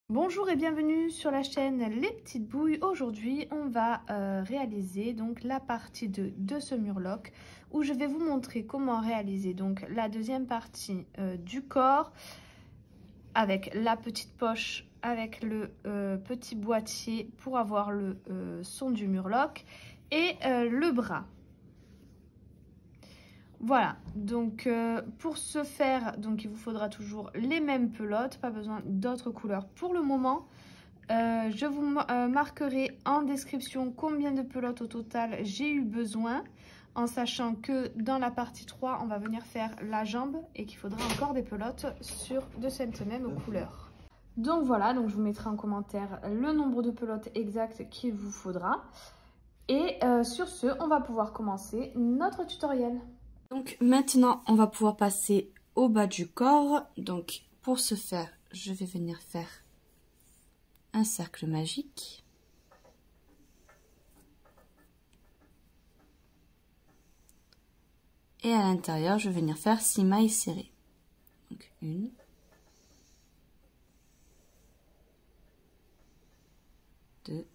Bonjour et bienvenue sur la chaîne Les Petites Bouilles. Aujourd'hui, on va réaliser donc la partie 2 de ce murloc où je vais vous montrer comment réaliser donc la deuxième partie du corps avec la petite poche, avec le petit boîtier pour avoir le son du murloc et le bras. Voilà, donc pour ce faire, donc il vous faudra toujours les mêmes pelotes, pas besoin d'autres couleurs pour le moment. Je vous marquerai en description combien de pelotes au total j'ai eu besoin, en sachant que dans la partie 3, on va venir faire la jambe et qu'il faudra encore des pelotes de cette même couleur. Donc voilà, donc je vous mettrai en commentaire le nombre de pelotes exactes qu'il vous faudra. Et sur ce, on va pouvoir commencer notre tutoriel. Donc maintenant, on va pouvoir passer au bas du corps. Donc pour ce faire, je vais venir faire un cercle magique. Et à l'intérieur, je vais venir faire 6 mailles serrées. Donc 1, 2,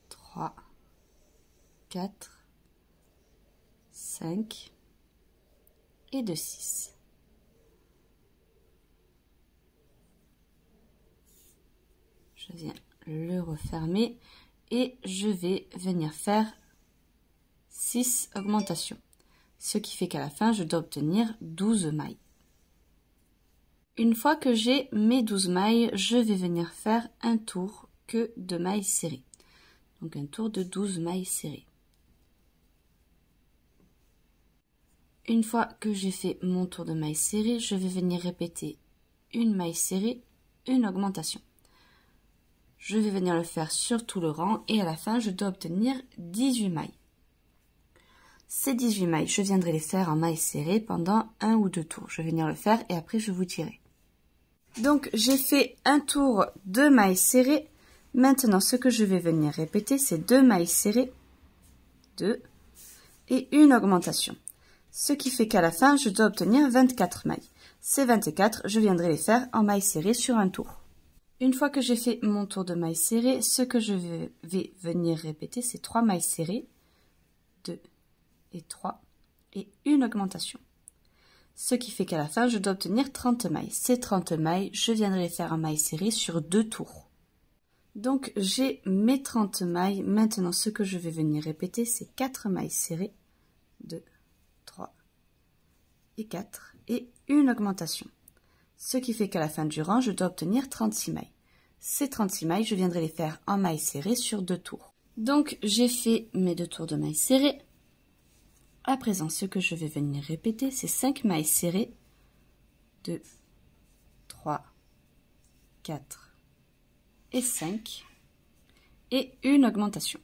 3, 4, 5 et de 6. Je viens le refermer et je vais venir faire 6 augmentations. Ce qui fait qu'à la fin, je dois obtenir 12 mailles. Une fois que j'ai mes 12 mailles, je vais venir faire un tour que de mailles serrées. Donc un tour de 12 mailles serrées. Une fois que j'ai fait mon tour de mailles serrées, je vais venir répéter une maille serrée, une augmentation. Je vais venir le faire sur tout le rang et à la fin, je dois obtenir 18 mailles. Ces 18 mailles, je viendrai les faire en mailles serrées pendant 1 ou 2 tours. Je vais venir le faire et après, je vous dirai. Donc, j'ai fait un tour de mailles serrées. Maintenant, ce que je vais venir répéter, c'est 2 mailles serrées, 2 et une augmentation. Ce qui fait qu'à la fin, je dois obtenir 24 mailles. Ces 24, je viendrai les faire en mailles serrées sur un tour. Une fois que j'ai fait mon tour de mailles serrées, ce que je vais venir répéter, c'est 3 mailles serrées, 2 et 3, et une augmentation. Ce qui fait qu'à la fin, je dois obtenir 30 mailles. Ces 30 mailles, je viendrai les faire en mailles serrées sur 2 tours. Donc, j'ai mes 30 mailles. Maintenant, ce que je vais venir répéter, c'est 4 mailles serrées, 2, 3 et 4 et une augmentation. Ce qui fait qu'à la fin du rang, je dois obtenir 36 mailles. Ces 36 mailles, je viendrai les faire en mailles serrées sur 2 tours. Donc, j'ai fait mes 2 tours de mailles serrées. À présent, ce que je vais venir répéter, c'est 5 mailles serrées, 2, 3, 4 et 5 et une augmentation.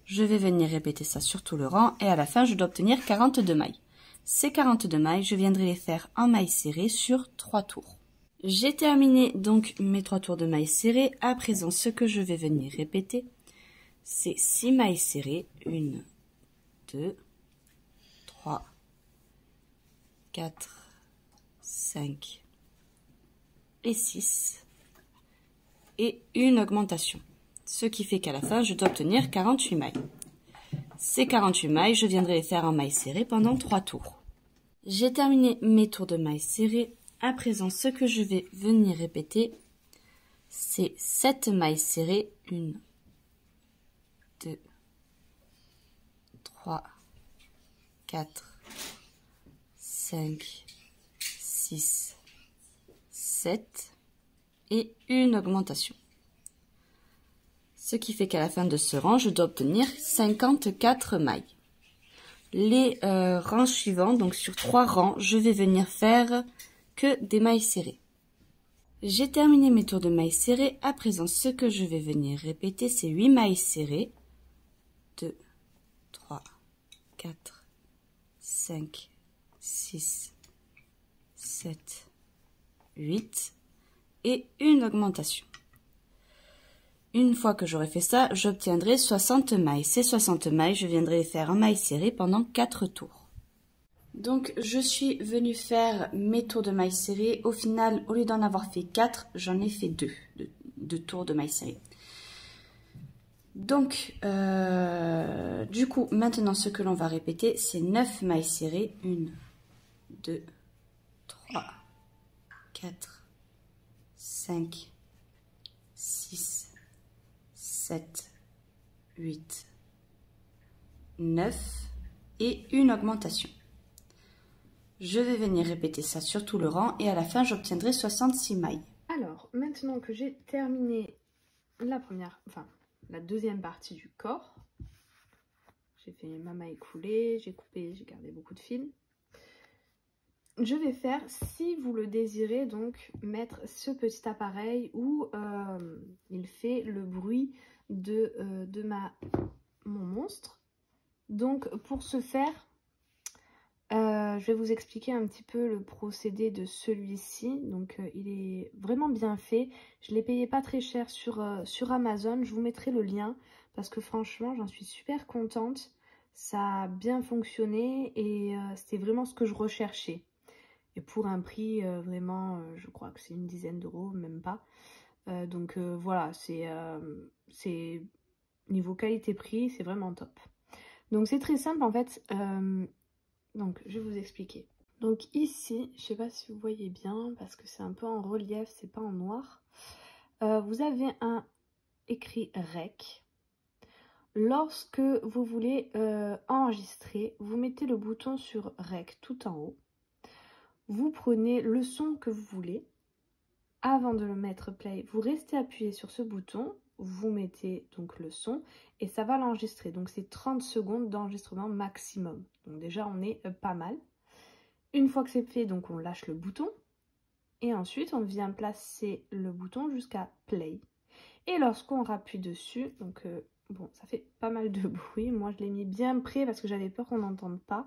Je vais venir répéter ça sur tout le rang et à la fin, je dois obtenir 42 mailles. Ces 42 mailles, je viendrai les faire en mailles serrées sur 3 tours. J'ai terminé donc mes 3 tours de mailles serrées. À présent, ce que je vais venir répéter, c'est 6 mailles serrées, 1, 2, 3, 4, 5 et 6 et une augmentation. Ce qui fait qu'à la fin, je dois obtenir 48 mailles. Ces 48 mailles, je viendrai les faire en mailles serrées pendant 3 tours. J'ai terminé mes tours de mailles serrées. À présent, ce que je vais venir répéter, c'est 7 mailles serrées, 1, 2, 3, 4, 5, 6, 7 et une augmentation. Ce qui fait qu'à la fin de ce rang, je dois obtenir 54 mailles. Les rangs suivants, donc sur 3 rangs, je vais venir faire que des mailles serrées. J'ai terminé mes tours de mailles serrées. À présent, ce que je vais venir répéter, c'est 8 mailles serrées. 2, 3, 4, 5, 6, 7, 8 et une augmentation. Une fois que j'aurai fait ça, j'obtiendrai 60 mailles. Ces 60 mailles, je viendrai les faire en mailles serrées pendant 4 tours. Donc, je suis venue faire mes tours de mailles serrées. Au final, au lieu d'en avoir fait 4, j'en ai fait 2 tours de mailles serrées. Donc, du coup, maintenant, ce que l'on va répéter, c'est 9 mailles serrées. 1, 2, 3, 4, 5, 6, 7, 8, 9 et une augmentation. Je vais venir répéter ça sur tout le rang et à la fin, j'obtiendrai 66 mailles. Alors, maintenant que j'ai terminé la deuxième partie du corps, j'ai fait ma maille coulée, j'ai coupé, j'ai gardé beaucoup de fil. Je vais faire, si vous le désirez, donc mettre ce petit appareil où il fait le bruit de mon monstre. Donc pour ce faire, je vais vous expliquer un petit peu le procédé de celui-ci. Donc il est vraiment bien fait. Je ne l'ai payé pas très cher sur Amazon. Je vous mettrai le lien parce que franchement, j'en suis super contente. Ça a bien fonctionné et c'était vraiment ce que je recherchais. Et pour un prix vraiment, je crois que c'est une dizaine d'euros, même pas. Donc voilà, c'est niveau qualité-prix, c'est vraiment top. Donc c'est très simple en fait. Donc je vais vous expliquer. Donc ici, je sais pas si vous voyez bien parce que c'est un peu en relief, c'est pas en noir. Vous avez un écrit REC. Lorsque vous voulez enregistrer, vous mettez le bouton sur REC tout en haut. Vous prenez le son que vous voulez. Avant de le mettre play, vous restez appuyé sur ce bouton. Vous mettez donc le son et ça va l'enregistrer. Donc c'est 30 secondes d'enregistrement maximum. Donc déjà on est pas mal. Une fois que c'est fait, donc on lâche le bouton. Et ensuite on vient placer le bouton jusqu'à play. Et lorsqu'on rappuie dessus, donc bon ça fait pas mal de bruit. Moi je l'ai mis bien près parce que j'avais peur qu'on n'entende pas.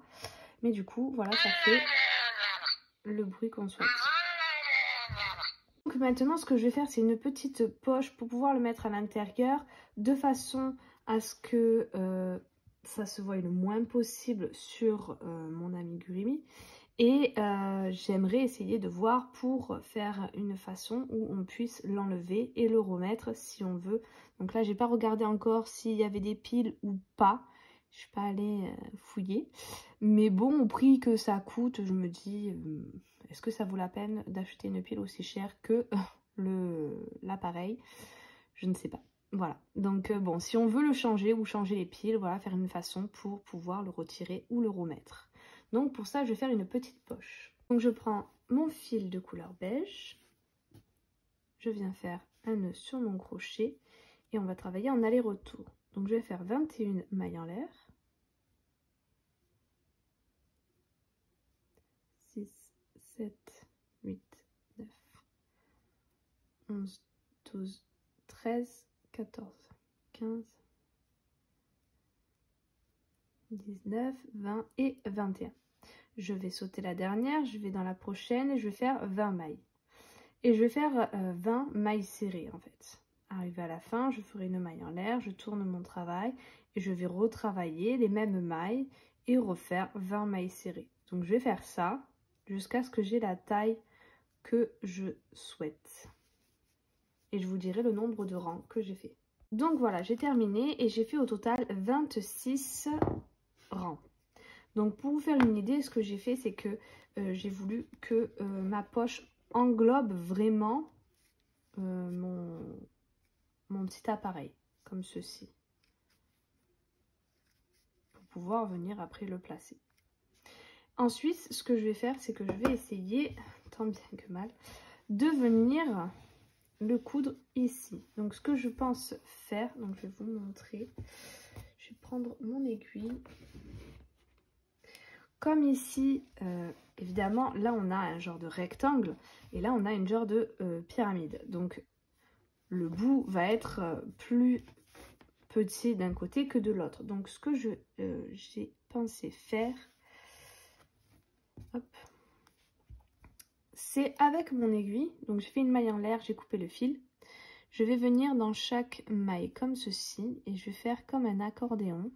Mais du coup voilà, ça fait le bruit qu'on souhaite. Donc maintenant ce que je vais faire, c'est une petite poche pour pouvoir le mettre à l'intérieur de façon à ce que ça se voie le moins possible sur mon amigurumi. Et j'aimerais essayer de voir pour faire une façon où on puisse l'enlever et le remettre si on veut. Donc là j'ai pas regardé encore s'il y avait des piles ou pas. Je suis pas allée fouiller. Mais bon, au prix que ça coûte, je me dis, est-ce que ça vaut la peine d'acheter une pile aussi chère que l'appareil? Je ne sais pas. Voilà. Donc bon, si on veut le changer ou changer les piles, voilà, faire une façon pour pouvoir le retirer ou le remettre. Donc pour ça, je vais faire une petite poche. Donc je prends mon fil de couleur beige. Je viens faire un nœud sur mon crochet et on va travailler en aller-retour. Donc je vais faire 21 mailles en l'air. 6, 7, 8, 9, 11, 12, 13, 14, 15, 19, 20 et 21. Je vais sauter la dernière, je vais dans la prochaine et je vais faire 20 mailles. Et je vais faire 20 mailles serrées en fait. Arrivé à la fin, je ferai une maille en l'air, je tourne mon travail et je vais retravailler les mêmes mailles et refaire 20 mailles serrées. Donc je vais faire ça jusqu'à ce que j'ai la taille que je souhaite. Et je vous dirai le nombre de rangs que j'ai fait. Donc voilà, j'ai terminé et j'ai fait au total 26 rangs. Donc pour vous faire une idée, ce que j'ai fait, c'est que j'ai voulu que ma poche englobe vraiment mon petit appareil, comme ceci. Pour pouvoir venir après le placer. Ensuite, ce que je vais faire, c'est que je vais essayer, tant bien que mal, de venir le coudre ici. Donc ce que je pense faire, donc je vais vous montrer. Je vais prendre mon aiguille. Comme ici, évidemment, là on a un genre de rectangle et là on a une genre de pyramide. Donc le bout va être plus petit d'un côté que de l'autre. Donc ce que j'ai pensé faire, c'est avec mon aiguille. Donc j'ai fait une maille en l'air, j'ai coupé le fil. Je vais venir dans chaque maille comme ceci et je vais faire comme un accordéon.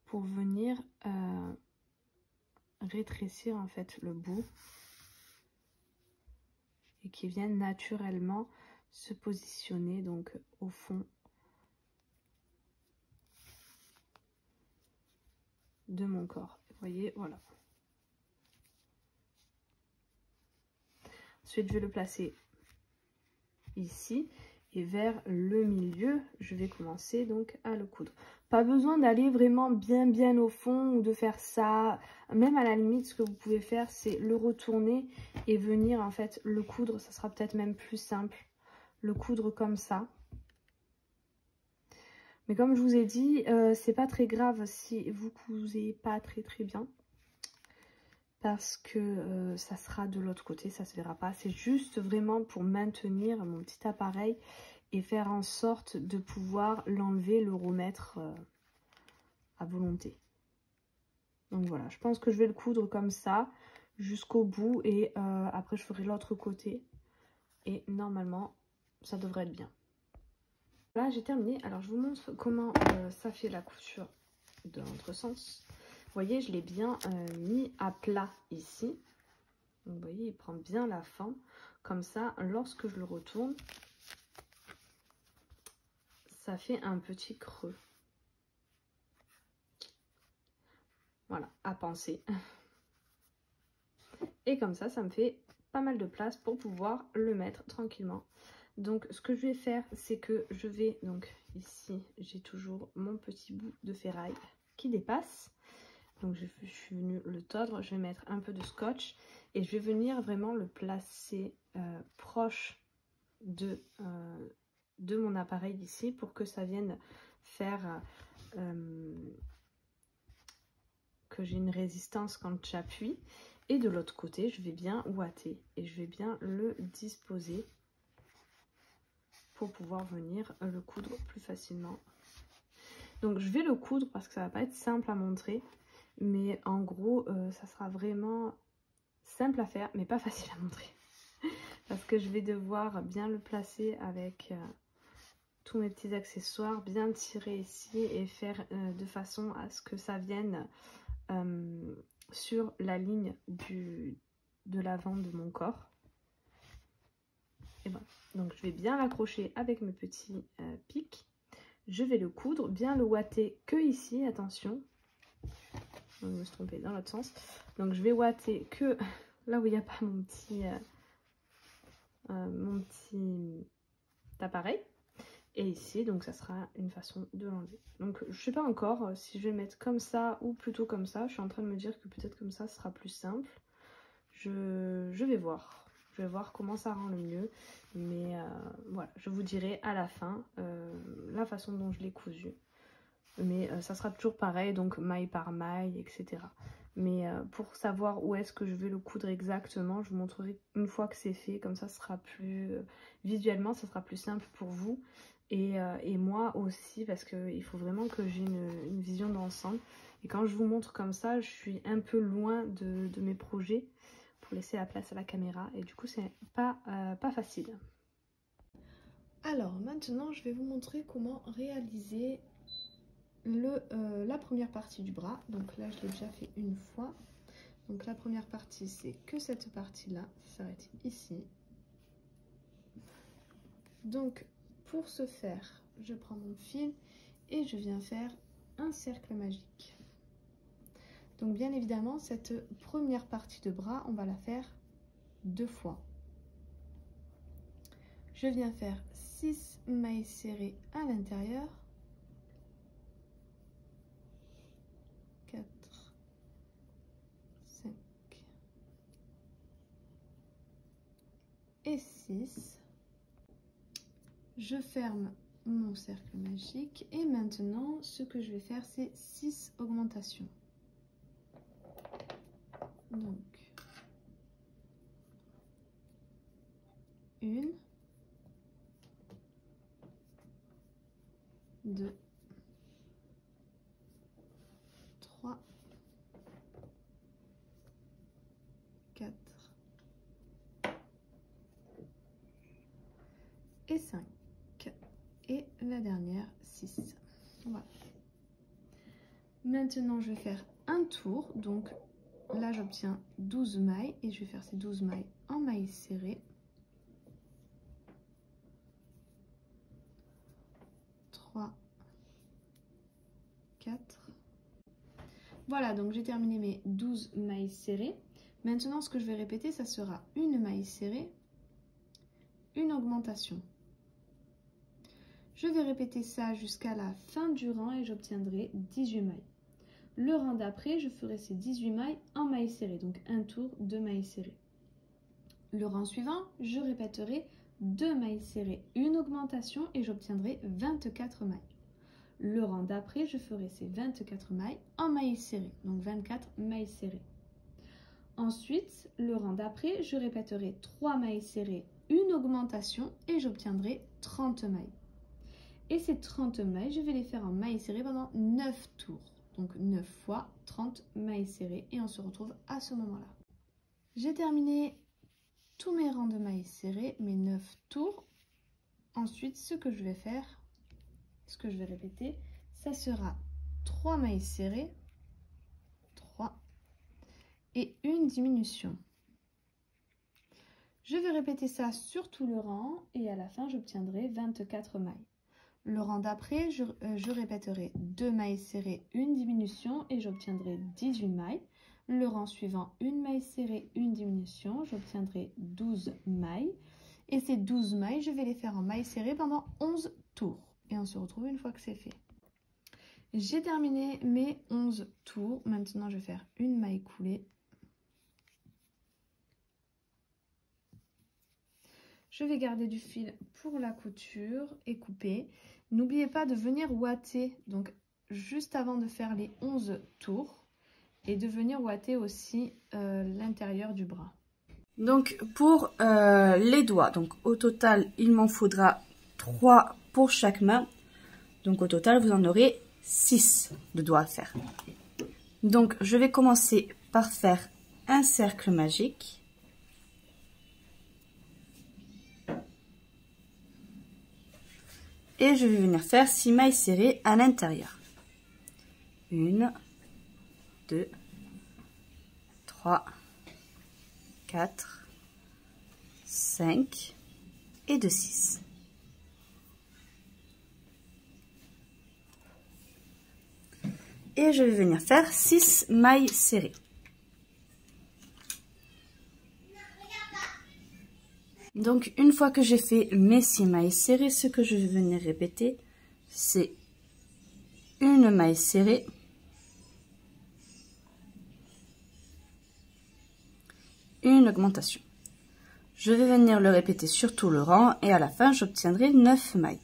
pour venir rétrécir en fait le bout et qui viennent naturellement se positionner donc au fond de mon corps. Vous voyez, voilà. Ensuite, je vais le placer ici et vers le milieu, je vais commencer donc à le coudre. Pas besoin d'aller vraiment bien au fond ou de faire ça. Même à la limite, ce que vous pouvez faire, c'est le retourner et venir en fait le coudre. Ça sera peut-être même plus simple. Le coudre comme ça. Mais comme je vous ai dit, c'est pas très grave si vous cousez pas très bien. Parce que ça sera de l'autre côté, ça se verra pas. C'est juste vraiment pour maintenir mon petit appareil et faire en sorte de pouvoir l'enlever, le remettre à volonté. Donc voilà, je pense que je vais le coudre comme ça jusqu'au bout et après je ferai l'autre côté. Et normalement, ça devrait être bien. Là, j'ai terminé. Alors, je vous montre comment ça fait la couture de l'autre sens. Vous voyez, je l'ai bien mis à plat ici. Donc, vous voyez, il prend bien la forme. Comme ça, lorsque je le retourne, ça fait un petit creux. Voilà, à penser. Et comme ça me fait pas mal de place pour pouvoir le mettre tranquillement. Donc, ce que je vais faire, c'est que je vais, donc ici, j'ai toujours mon petit bout de ferraille qui dépasse. Donc, je suis venue le tordre. Je vais mettre un peu de scotch et je vais venir vraiment le placer proche de mon appareil ici pour que ça vienne faire que j'ai une résistance quand j'appuie. Et de l'autre côté, je vais bien ouater et je vais bien le disposer pour pouvoir venir le coudre plus facilement. Donc je vais le coudre parce que ça va pas être simple à montrer, mais en gros ça sera vraiment simple à faire mais pas facile à montrer parce que je vais devoir bien le placer avec tous mes petits accessoires, bien tirer ici et faire de façon à ce que ça vienne sur la ligne de l'avant de mon corps. Et voilà, donc je vais bien l'accrocher avec mes petits pics. Je vais le coudre, bien le ouater que ici, attention. Je me suis trompée dans l'autre sens. Donc je vais ouater que là où il n'y a pas mon petit appareil. Et ici, donc ça sera une façon de l'enlever. Donc je sais pas encore si je vais le mettre comme ça ou plutôt comme ça. Je suis en train de me dire que peut-être comme ça sera plus simple. Je vais voir. Je vais voir comment ça rend le mieux. Mais voilà, je vous dirai à la fin la façon dont je l'ai cousu. Mais ça sera toujours pareil, donc maille par maille, etc. Mais pour savoir où est-ce que je vais le coudre exactement, je vous montrerai une fois que c'est fait. Comme ça, ce sera plus visuellement, ça sera plus simple pour vous. Et moi aussi, parce qu'il faut vraiment que j'ai une vision d'ensemble. Et quand je vous montre comme ça, je suis un peu loin de mes projets pour laisser la place à la caméra. Et du coup, c'est pas facile. Alors, maintenant, je vais vous montrer comment réaliser la première partie du bras. Donc là, je l'ai déjà fait une fois. Donc la première partie, c'est que cette partie-là, ça s'arrête ici. Donc, pour ce faire, je prends mon fil et je viens faire un cercle magique. Donc bien évidemment, cette première partie de bras, on va la faire 2 fois. Je viens faire 6 mailles serrées à l'intérieur. 4, 5 et 6. Je ferme mon cercle magique et maintenant ce que je vais faire c'est 6 augmentations. Donc 1, 2, 3, 4 et 5. Et la dernière 6. Voilà. Maintenant, je vais faire un tour. Donc là, j'obtiens 12 mailles et je vais faire ces 12 mailles en mailles serrées. 3, 4. Voilà, donc j'ai terminé mes 12 mailles serrées. Maintenant, ce que je vais répéter, ça sera une maille serrée, une augmentation. Je vais répéter ça jusqu'à la fin du rang et j'obtiendrai 18 mailles. Le rang d'après, je ferai ces 18 mailles en mailles serrées, donc un tour, 2 mailles serrées. Le rang suivant, je répéterai 2 mailles serrées, une augmentation et j'obtiendrai 24 mailles. Le rang d'après, je ferai ces 24 mailles en mailles serrées, donc 24 mailles serrées. Ensuite, le rang d'après, je répéterai 3 mailles serrées, une augmentation et j'obtiendrai 30 mailles. Et ces 30 mailles, je vais les faire en mailles serrées pendant 9 tours. Donc 9 fois 30 mailles serrées et on se retrouve à ce moment-là. J'ai terminé tous mes rangs de mailles serrées, mes 9 tours. Ensuite, ce que je vais faire, ce que je vais répéter, ça sera 3 mailles serrées, 3 et une diminution. Je vais répéter ça sur tout le rang et à la fin, j'obtiendrai 24 mailles. Le rang d'après, je répéterai 2 mailles serrées, une diminution et j'obtiendrai 18 mailles. Le rang suivant, une maille serrée, une diminution, j'obtiendrai 12 mailles. Et ces 12 mailles, je vais les faire en mailles serrées pendant 11 tours. Et on se retrouve une fois que c'est fait. J'ai terminé mes 11 tours. Maintenant, je vais faire une maille coulée. Je vais garder du fil pour la couture et couper. N'oubliez pas de venir ouater, donc juste avant de faire les 11 tours. Et de venir ouater aussi l'intérieur du bras. Donc pour les doigts, donc au total, il m'en faudra 3 pour chaque main. Donc au total, vous en aurez 6 de doigts à faire. Donc je vais commencer par faire un cercle magique. Et je vais venir faire 6 mailles serrées à l'intérieur. 1, 2, 3, 4, 5 et de 6. Et je vais venir faire 6 mailles serrées. Donc une fois que j'ai fait mes 6 mailles serrées, ce que je vais venir répéter, c'est une maille serrée, une augmentation. Je vais venir le répéter sur tout le rang et à la fin j'obtiendrai 9 mailles.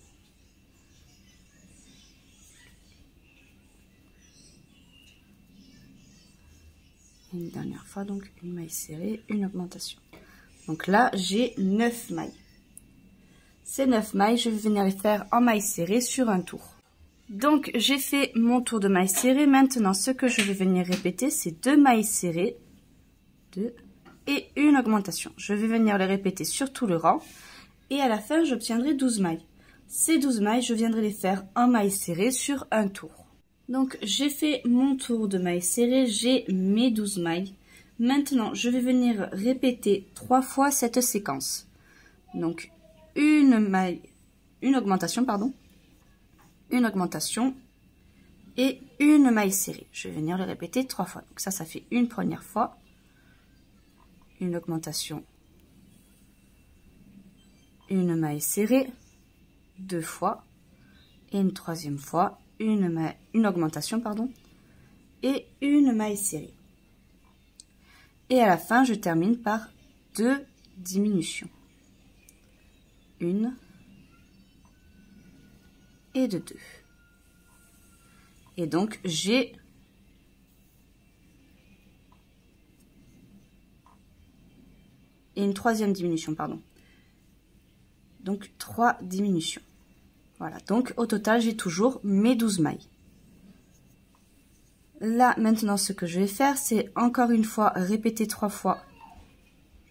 Une dernière fois, donc une maille serrée, une augmentation. Donc là, j'ai 9 mailles. Ces 9 mailles, je vais venir les faire en maille serrée sur un tour. Donc, j'ai fait mon tour de maille serrée. Maintenant, ce que je vais venir répéter, c'est 2 mailles serrées, 2 et une augmentation. Je vais venir les répéter sur tout le rang. Et à la fin, j'obtiendrai 12 mailles. Ces 12 mailles, je viendrai les faire en maille serrée sur un tour. Donc, j'ai fait mon tour de maille serrée. J'ai mes 12 mailles. Maintenant, je vais venir répéter 3 fois cette séquence. Donc, une augmentation, une augmentation et une maille serrée. Je vais venir le répéter 3 fois. Donc ça fait une première fois, une augmentation, une maille serrée, 2 fois, et une troisième fois, une augmentation, et une maille serrée. Et à la fin, je termine par 2 diminutions. Une et de 2. Et donc, j'ai une troisième diminution, Donc, 3 diminutions. Voilà, donc au total, j'ai toujours mes 12 mailles. Là, maintenant, ce que je vais faire, c'est encore une fois répéter 3 fois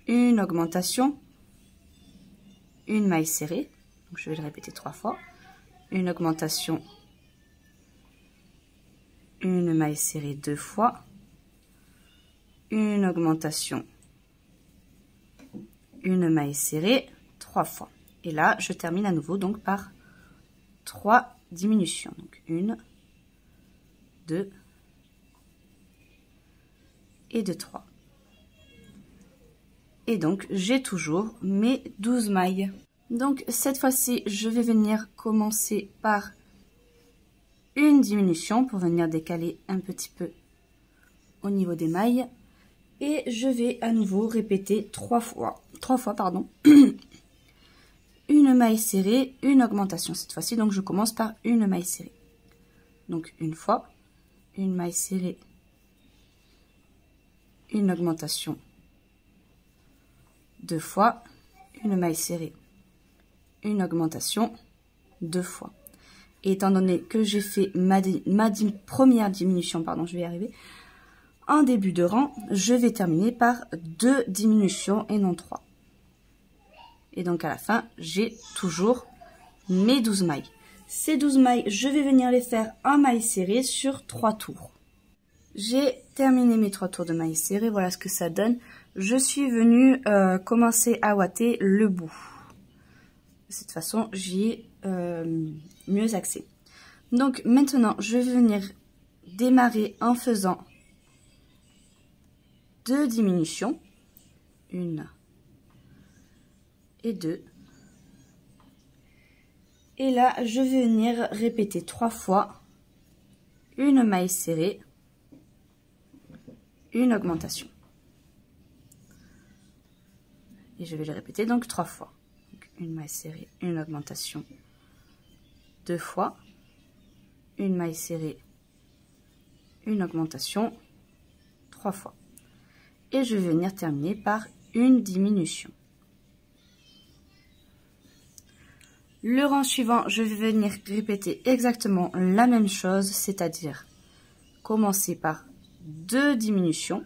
une augmentation, une maille serrée. Donc, je vais le répéter 3 fois. Une augmentation, une maille serrée 2 fois, une augmentation, une maille serrée 3 fois. Et là, je termine à nouveau donc par 3 diminutions. Donc 1, 2 et 2, 3. Et donc, j'ai toujours mes 12 mailles. Donc, cette fois-ci, je vais venir commencer par une diminution pour venir décaler un petit peu au niveau des mailles. Et je vais à nouveau répéter 3 fois, une maille serrée, une augmentation cette fois-ci. Donc, je commence par une maille serrée. Donc, une fois, une maille serrée, une augmentation, 2 fois, une maille serrée, une augmentation, 2 fois. Et étant donné que j'ai fait ma première diminution, je vais y arriver, en début de rang, je vais terminer par 2 diminutions et non 3. Et donc à la fin, j'ai toujours mes 12 mailles. Ces 12 mailles, je vais venir les faire en maille serrée sur 3 tours. J'ai terminé mes 3 tours de maille serrée, voilà ce que ça donne. Je suis venue commencer à ouater le bout. De cette façon, j'y ai mieux accès. Donc maintenant, je vais venir démarrer en faisant 2 diminutions. 1 et 2. Et là, je vais venir répéter 3 fois une maille serrée, une augmentation. Et je vais le répéter donc 3 fois. Donc, une maille serrée, une augmentation, 2 fois, une maille serrée, une augmentation, 3 fois. Et je vais venir terminer par une diminution. Le rang suivant, je vais venir répéter exactement la même chose, c'est-à-dire commencer par 2 diminutions,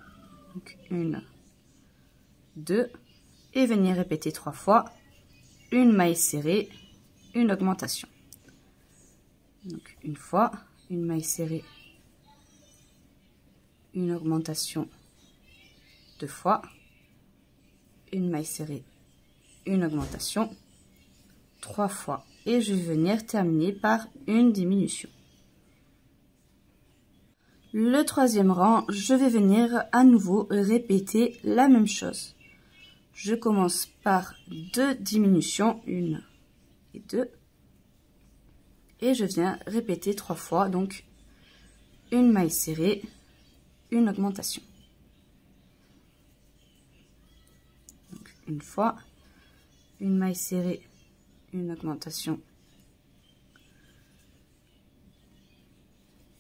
donc 1, 2, et venir répéter 3 fois une maille serrée, une augmentation. Donc une fois, une maille serrée, une augmentation, 2 fois, une maille serrée, une augmentation, 3 fois. Et je vais venir terminer par une diminution. Le troisième rang, je vais venir à nouveau répéter la même chose. Je commence par 2 diminutions, 1 et 2. Et je viens répéter 3 fois, donc une maille serrée, une augmentation. Donc, une fois, une maille serrée, une augmentation,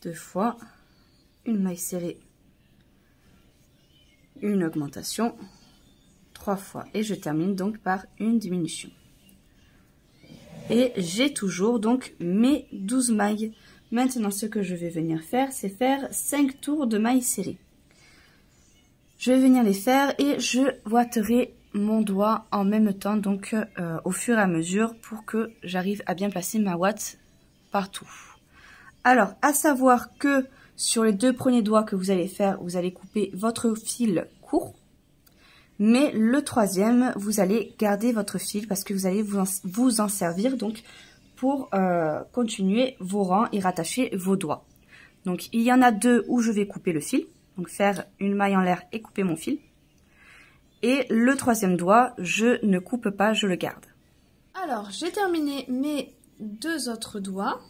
2 fois, une maille serrée, une augmentation, 3 fois. Et je termine donc par une diminution. Et j'ai toujours donc mes 12 mailles. Maintenant, ce que je vais venir faire, c'est faire 5 tours de mailles serrées. Je vais venir les faire et je ouaterai mon doigt en même temps, donc au fur et à mesure, pour que j'arrive à bien placer ma ouate partout. Alors, à savoir que sur les 2 premiers doigts que vous allez faire, vous allez couper votre fil court. Mais le troisième, vous allez garder votre fil parce que vous allez vous en servir donc pour continuer vos rangs et rattacher vos doigts. Donc, il y en a 2 où je vais couper le fil. Donc, faire une maille en l'air et couper mon fil. Et le troisième doigt, je ne coupe pas, je le garde. Alors, j'ai terminé mes 2 autres doigts.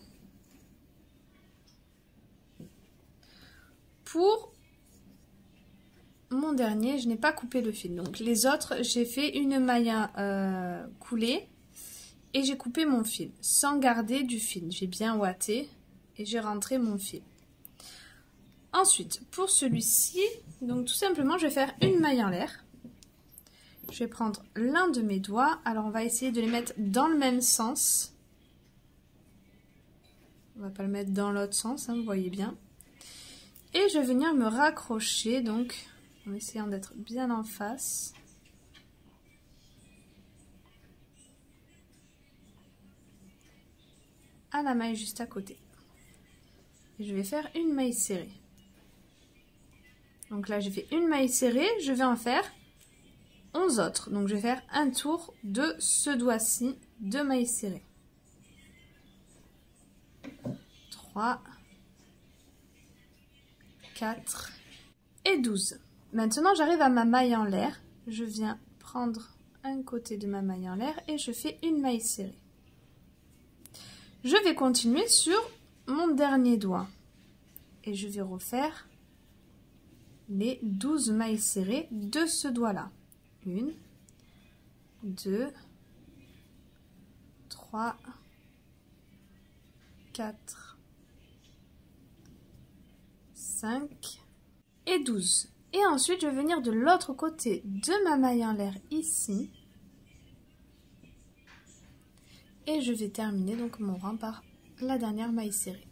Pour mon dernier, je n'ai pas coupé le fil. Donc, les autres, j'ai fait une maille coulée et j'ai coupé mon fil sans garder du fil. J'ai bien ouaté et j'ai rentré mon fil. Ensuite, pour celui-ci, donc tout simplement, je vais faire une maille en l'air. Je vais prendre l'un de mes doigts. Alors, on va essayer de les mettre dans le même sens. On va pas le mettre dans l'autre sens, hein, vous voyez bien. Et je vais venir me raccrocher, donc, en essayant d'être bien en face. À la maille juste à côté. Et je vais faire une maille serrée. Donc là, j'ai fait une maille serrée. Je vais en faire 11 autres. Donc, je vais faire un tour de ce doigt-ci de mailles serrées. 3, 4 et 12. Maintenant, j'arrive à ma maille en l'air. Je viens prendre un côté de ma maille en l'air et je fais une maille serrée. Je vais continuer sur mon dernier doigt. Et je vais refaire les 12 mailles serrées de ce doigt-là. 1, 2, 3, 4, 5 et 12. Et ensuite, je vais venir de l'autre côté de ma maille en l'air ici. Et je vais terminer donc mon rang par la dernière maille serrée.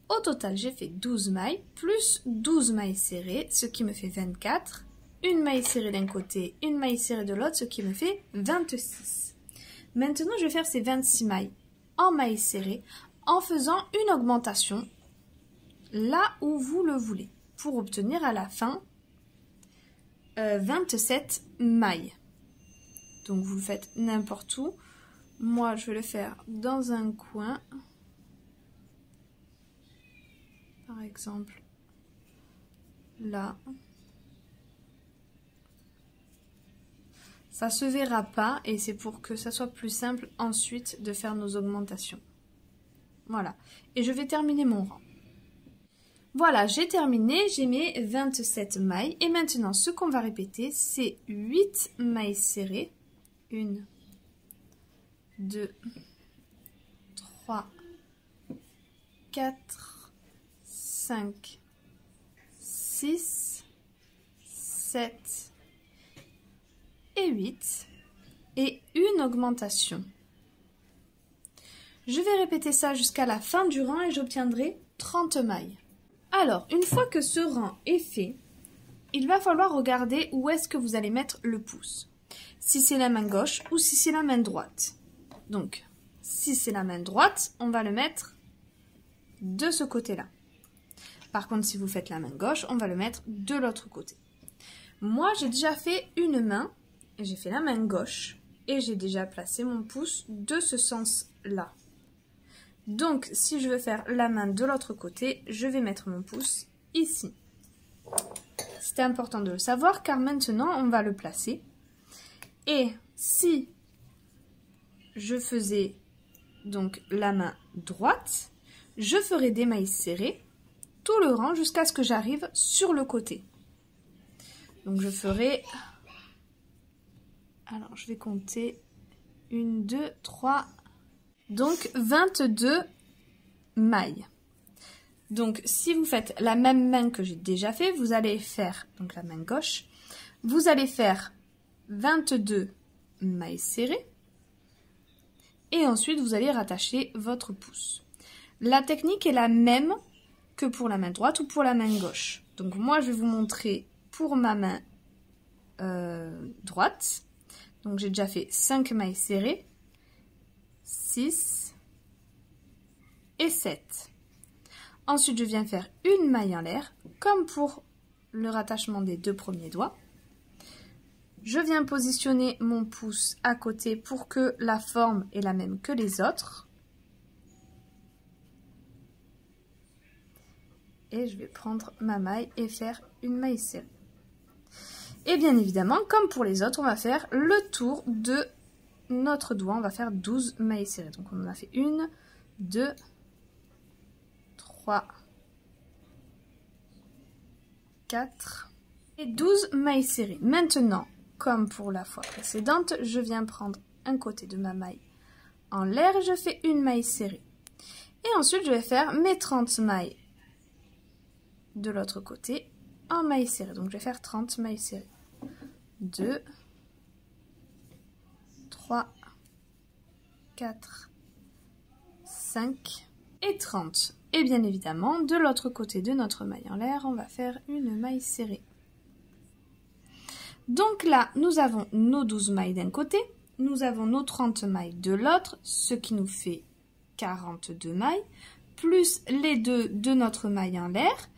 Au total, j'ai fait 12 mailles plus 12 mailles serrées, ce qui me fait 24. Une maille serrée d'un côté, une maille serrée de l'autre, ce qui me fait 26. Maintenant, je vais faire ces 26 mailles en maille serrée en faisant une augmentation là où vous le voulez pour obtenir à la fin 27 mailles. Donc, vous le faites n'importe où. Moi, je vais le faire dans un coin. Par exemple, là. Ça se verra pas et c'est pour que ça soit plus simple ensuite de faire nos augmentations. Voilà. Et je vais terminer mon rang. Voilà, j'ai terminé, j'ai mes 27 mailles. Et maintenant, ce qu'on va répéter, c'est 8 mailles serrées. 1, 2, 3, 4, 5, 6, 7 et 8 et une augmentation. Je vais répéter ça jusqu'à la fin du rang et j'obtiendrai 30 mailles. Alors, une fois que ce rang est fait, il va falloir regarder où est-ce que vous allez mettre le pouce. Si c'est la main gauche ou si c'est la main droite. Donc, si c'est la main droite, on va le mettre de ce côté-là. Par contre, si vous faites la main gauche, on va le mettre de l'autre côté. Moi, j'ai déjà fait une main, j'ai fait la main gauche et j'ai déjà placé mon pouce de ce sens-là. Donc, si je veux faire la main de l'autre côté, je vais mettre mon pouce ici. C'est important de le savoir car maintenant, on va le placer. Et si je faisais donc la main droite, je ferai des mailles serrées tout le rang jusqu'à ce que j'arrive sur le côté. Donc je ferai, alors je vais compter 1, 2, 3, donc 22 mailles. Donc si vous faites la même main que j'ai déjà fait, vous allez faire, donc la main gauche, vous allez faire 22 mailles serrées et ensuite vous allez rattacher votre pouce. La technique est la même que pour la main droite ou pour la main gauche. Donc moi je vais vous montrer pour ma main droite. Donc j'ai déjà fait 5 mailles serrées, 6 et 7. Ensuite je viens faire une maille en l'air comme pour le rattachement des 2 premiers doigts. Je viens positionner mon pouce à côté pour que la forme est la même que les autres. Et je vais prendre ma maille et faire une maille serrée. Et bien évidemment, comme pour les autres, on va faire le tour de notre doigt. On va faire 12 mailles serrées. Donc on en a fait 1, 2, 3, 4 et 12 mailles serrées. Maintenant, comme pour la fois précédente, je viens prendre un côté de ma maille en l'air et je fais une maille serrée. Et ensuite, je vais faire mes 30 mailles de l'autre côté en maille serrée. Donc, je vais faire 30 mailles serrées. 2, 3, 4, 5 et 30. Et bien évidemment, de l'autre côté de notre maille en l'air, on va faire une maille serrée. Donc là, nous avons nos 12 mailles d'un côté, nous avons nos 30 mailles de l'autre, ce qui nous fait 42 mailles, plus les 2 de notre maille en l'air,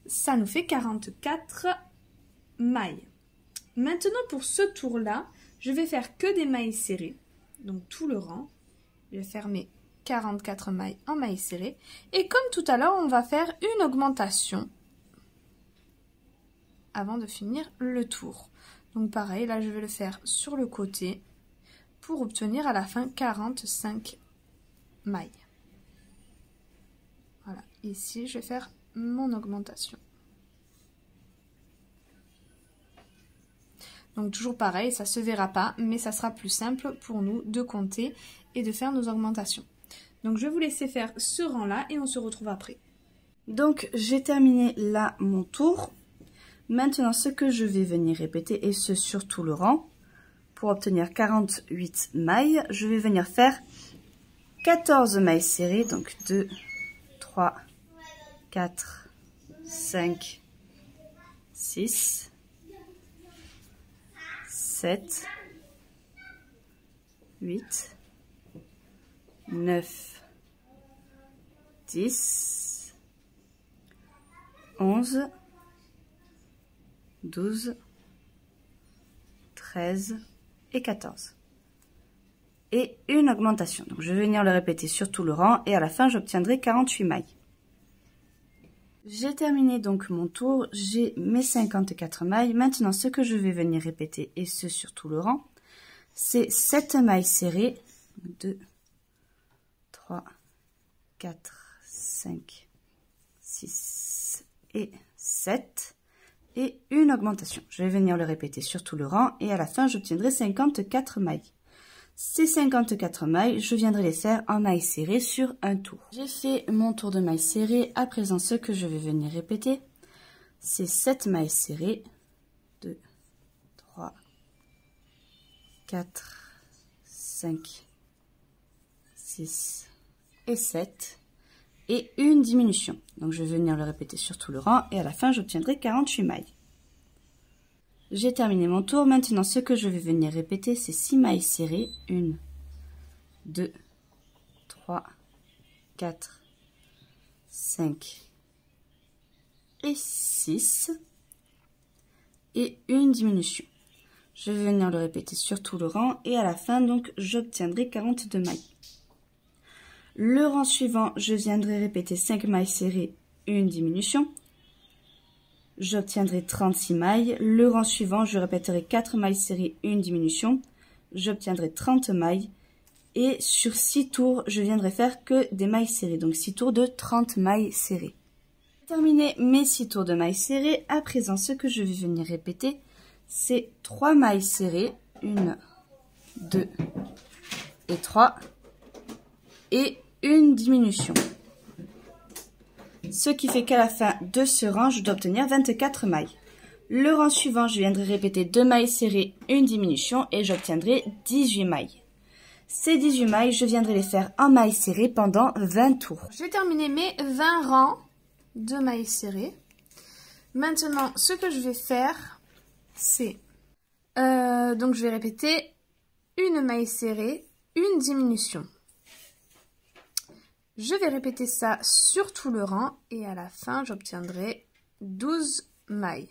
ça nous fait 44 mailles. Maintenant pour ce tour-là, je vais faire que des mailles serrées, donc tout le rang. Je vais faire mes 44 mailles en mailles serrées. Et comme tout à l'heure, on va faire une augmentation avant de finir le tour. Donc pareil, là je vais le faire sur le côté pour obtenir à la fin 45 mailles. Voilà, ici je vais faire mon augmentation. Donc toujours pareil, ça se verra pas, mais ça sera plus simple pour nous de compter et de faire nos augmentations. Donc je vais vous laisser faire ce rang là et on se retrouve après. Donc j'ai terminé là mon tour. Maintenant ce que je vais venir répéter, et ce sur tout le rang, pour obtenir 48 mailles, je vais venir faire 14 mailles serrées, donc 2, 3, 4, 5, 6, 7, 8, 9, 10, 11, 12, 13 et 14. Et une augmentation. Donc je vais venir le répéter sur tout le rang et à la fin j'obtiendrai 48 mailles. J'ai terminé donc mon tour, j'ai mes 54 mailles. Maintenant ce que je vais venir répéter, et ce sur tout le rang, c'est 7 mailles serrées. 2, 3, 4, 5, 6 et 7. Et une augmentation. Je vais venir le répéter sur tout le rang et à la fin j'obtiendrai 54 mailles. Ces 54 mailles, je viendrai les faire en mailles serrées sur un tour. J'ai fait mon tour de mailles serrées. À présent, ce que je vais venir répéter, c'est 7 mailles serrées. 2, 3, 4, 5, 6 et 7. Et une diminution. Donc je vais venir le répéter sur tout le rang et à la fin j'obtiendrai 48 mailles. J'ai terminé mon tour. Maintenant ce que je vais venir répéter, c'est 6 mailles serrées. 1, 2, 3, 4, 5 et 6. Et une diminution. Je vais venir le répéter sur tout le rang et à la fin donc j'obtiendrai 42 mailles. Le rang suivant, je viendrai répéter 5 mailles serrées, une diminution. J'obtiendrai 36 mailles. Le rang suivant, je répéterai 4 mailles serrées, une diminution. J'obtiendrai 30 mailles. Et sur 6 tours, je viendrai faire que des mailles serrées. Donc 6 tours de 30 mailles serrées. J'ai terminé mes 6 tours de mailles serrées. À présent, ce que je vais venir répéter, c'est 3 mailles serrées. 1, 2 et 3. Et une diminution. Ce qui fait qu'à la fin de ce rang, je dois obtenir 24 mailles. Le rang suivant, je viendrai répéter 2 mailles serrées, une diminution et j'obtiendrai 18 mailles. Ces 18 mailles, je viendrai les faire en mailles serrées pendant 20 tours. J'ai terminé mes 20 rangs de mailles serrées. Maintenant, ce que je vais faire, c'est... donc je vais répéter une maille serrée, une diminution. Je vais répéter ça sur tout le rang et à la fin, j'obtiendrai 12 mailles.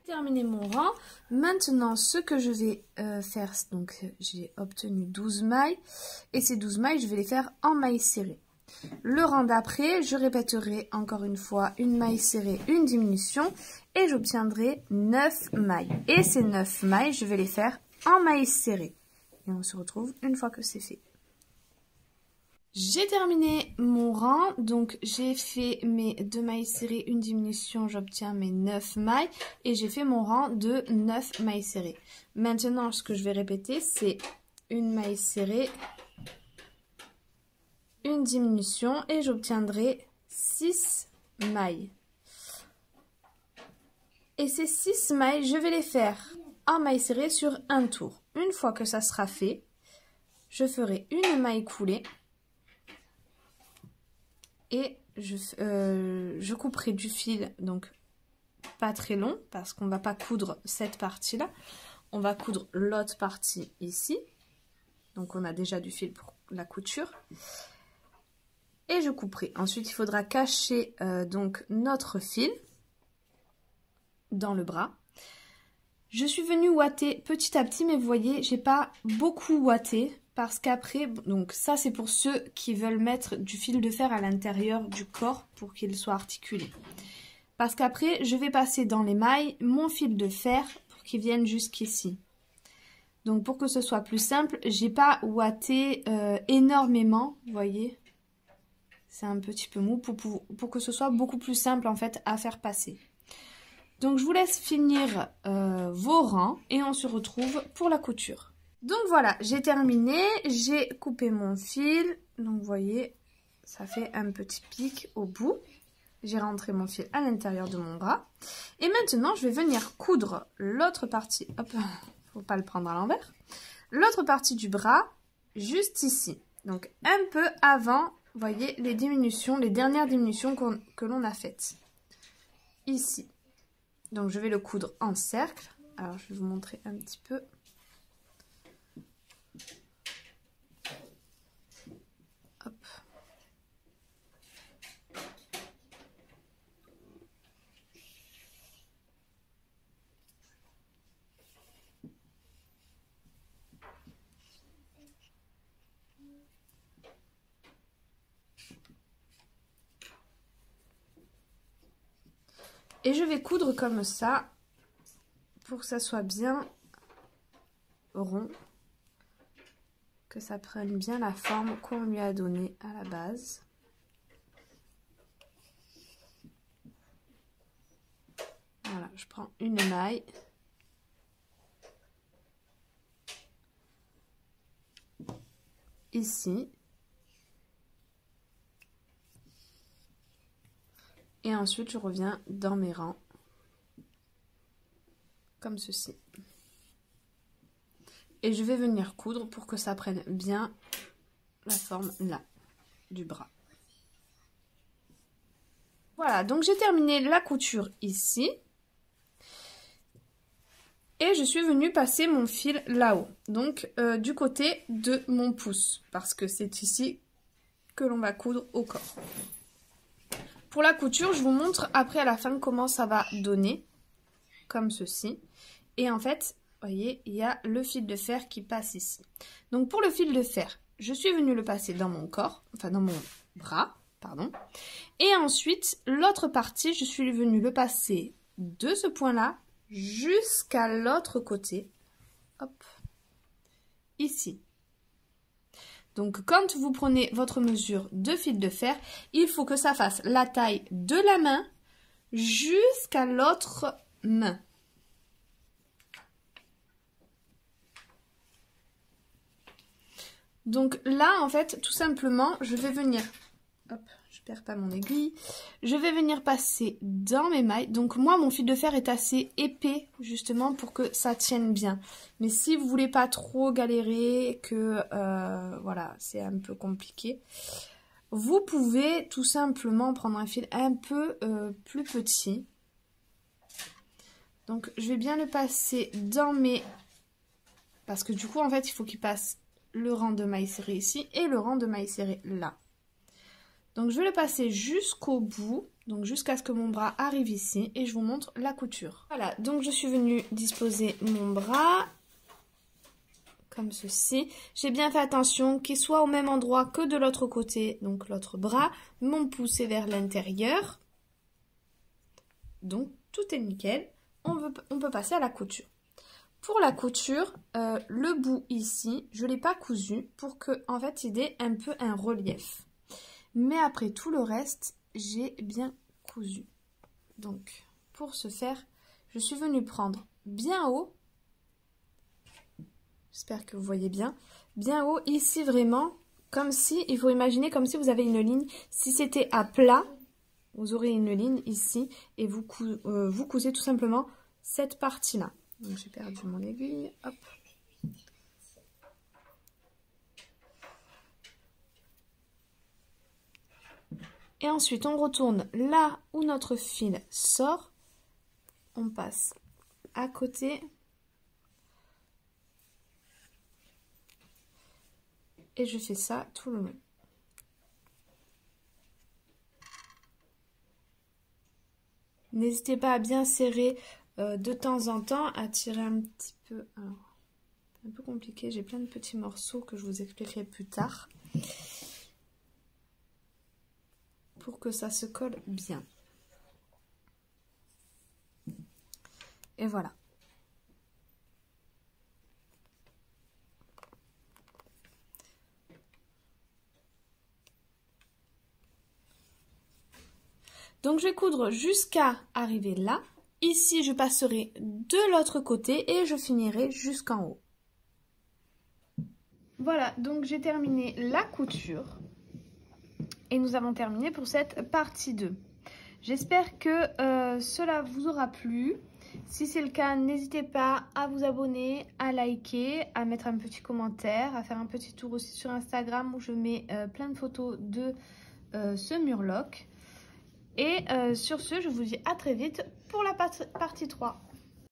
J'ai terminé mon rang. Maintenant, ce que je vais faire, donc j'ai obtenu 12 mailles et ces 12 mailles, je vais les faire en mailles serrées. Le rang d'après, je répéterai encore une fois une maille serrée, une diminution et j'obtiendrai 9 mailles. Et ces 9 mailles, je vais les faire en mailles serrées. Et on se retrouve une fois que c'est fait. J'ai terminé mon rang, donc j'ai fait mes 2 mailles serrées, une diminution, j'obtiens mes 9 mailles et j'ai fait mon rang de 9 mailles serrées. Maintenant, ce que je vais répéter, c'est une maille serrée, une diminution et j'obtiendrai 6 mailles. Et ces 6 mailles, je vais les faire en maille serrée sur un tour. Une fois que ça sera fait, je ferai une maille coulée et je couperai du fil, donc pas très long parce qu'on va pas coudre cette partie là, on va coudre l'autre partie ici Donc on a déjà du fil pour la couture. Et je couperai. Ensuite, il faudra cacher donc notre fil dans le bras. Je suis venue ouater petit à petit, mais vous voyez, j'ai pas beaucoup ouaté parce qu'après, donc ça c'est pour ceux qui veulent mettre du fil de fer à l'intérieur du corps pour qu'il soit articulé. Parce qu'après, je vais passer dans les mailles mon fil de fer pour qu'il vienne jusqu'ici. Donc pour que ce soit plus simple, j'ai pas ouaté énormément, vous voyez. C'est un petit peu mou pour que ce soit beaucoup plus simple en fait à faire passer. Donc je vous laisse finir vos rangs et on se retrouve pour la couture. Donc voilà, j'ai terminé, j'ai coupé mon fil. Donc vous voyez, ça fait un petit pic au bout. J'ai rentré mon fil à l'intérieur de mon bras. Et maintenant, je vais venir coudre l'autre partie. Hop, faut pas le prendre à l'envers. L'autre partie du bras, juste ici. Donc un peu avant, vous voyez, les diminutions, les dernières diminutions que l'on a faites. Ici. Donc je vais le coudre en cercle. Alors je vais vous montrer un petit peu. Hop. Et je vais coudre comme ça pour que ça soit bien rond, que ça prenne bien la forme qu'on lui a donnée à la base. Voilà, je prends une maille. Ici. Et ensuite, je reviens dans mes rangs, comme ceci. Et je vais venir coudre pour que ça prenne bien la forme là, du bras. Voilà, donc j'ai terminé la couture ici. Et je suis venue passer mon fil là-haut, donc du côté de mon pouce, parce que c'est ici que l'on va coudre au corps. Pour la couture, je vous montre après à la fin comment ça va donner, comme ceci. Et en fait, vous voyez, il y a le fil de fer qui passe ici. Donc pour le fil de fer, je suis venue le passer dans mon corps, enfin dans mon bras, pardon. Et ensuite, l'autre partie, je suis venue le passer de ce point-là jusqu'à l'autre côté. Hop, ici. Donc, quand vous prenez votre mesure de fil de fer, il faut que ça fasse la taille de la main jusqu'à l'autre main. Donc là, en fait, tout simplement, je vais venir... Hop, je perds pas mon aiguille. Je vais venir passer dans mes mailles. Donc moi, mon fil de fer est assez épais, justement, pour que ça tienne bien. Mais si vous voulez pas trop galérer, que voilà, c'est un peu compliqué, vous pouvez tout simplement prendre un fil un peu plus petit. Donc je vais bien le passer dans mes... Parce que du coup, en fait, il faut qu'il passe le rang de mailles serrées ici et le rang de mailles serrées là. Donc je vais le passer jusqu'au bout, donc jusqu'à ce que mon bras arrive ici et je vous montre la couture. Voilà, donc je suis venue disposer mon bras comme ceci. J'ai bien fait attention qu'il soit au même endroit que de l'autre côté, donc l'autre bras. Mon pouce est vers l'intérieur. Donc tout est nickel. On peut passer à la couture. Pour la couture, le bout ici, je ne l'ai pas cousu pour que en fait il ait un peu un relief. Mais après tout le reste, j'ai bien cousu. Donc, pour ce faire, je suis venue prendre bien haut. J'espère que vous voyez bien. Bien haut, ici vraiment, comme si, il faut imaginer comme si vous avez une ligne. Si c'était à plat, vous aurez une ligne ici et vous cousez tout simplement cette partie-là. Donc, j'ai perdu mon aiguille. Hop. Et ensuite, on retourne là où notre fil sort. On passe à côté. Et je fais ça tout le long. N'hésitez pas à bien serrer de temps en temps, à tirer un petit peu. Alors, c'est un peu compliqué, j'ai plein de petits morceaux que je vous expliquerai plus tard. Pour que ça se colle bien. Et voilà. Donc je vais coudre jusqu'à arriver là. Ici, je passerai de l'autre côté et je finirai jusqu'en haut. Voilà, donc j'ai terminé la couture. Et nous avons terminé pour cette partie 2. J'espère que cela vous aura plu. Si c'est le cas, n'hésitez pas à vous abonner, à liker, à mettre un petit commentaire, à faire un petit tour aussi sur Instagram où je mets plein de photos de ce murloc. Et sur ce, je vous dis à très vite pour la partie 3.